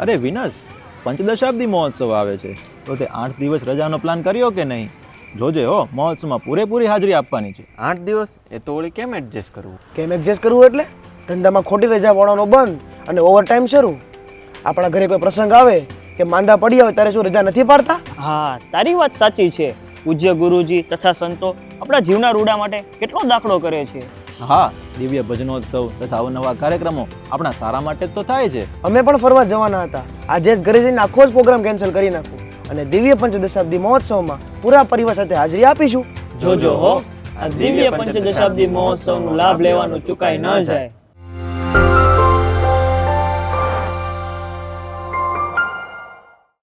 અરે વિનસ, પંચદશાબ્દી મહોત્સવ આવે છે તો તે 8 દિવસ રજાનો પ્લાન કર્યો કે નહીં? જોજે હો, મહોત્સવમાં પૂરેપૂરી હાજરી આપવાની છે. 8 દિવસ એ તો વળી કેમ એડજસ્ટ કરવું? કેમ એડજસ્ટ કરવું એટલે ધંધામાં ખોટી રજા પાડવાનો બંધ અને ઓવરટાઈમ શરૂ. આપણા ઘરે કોઈ પ્રસંગ આવે કે માંદા પડી આવે ત્યારે શું રજા નથી પાડતા? હા, તારી વાત સાચી છે. પૂજ્ય ગુરુજી તથા સંતો આપણા જીવના રૂડા માટે કેટલો દાખલો કરે છે. હા, દિવ્ય ભજનોત્સવ તથા અવનવા કાર્યક્રમો આપણા સારા માટે જ તો થાય છે. અમે પણ ફરવા જવાના હતા. આજે જ ઘરે જઈને આખો જ પ્રોગ્રામ કેન્સલ કરી નાખું અને દિવ્ય પંચદશાબ્દી મહોત્સવમાં પૂરા પરિવાર સાથે હાજરી આપીશું. જોજો હો, આ દિવ્ય પંચદશાબ્દી મહોત્સવનો લાભ લેવાનું ચૂકાઈ ન જાય.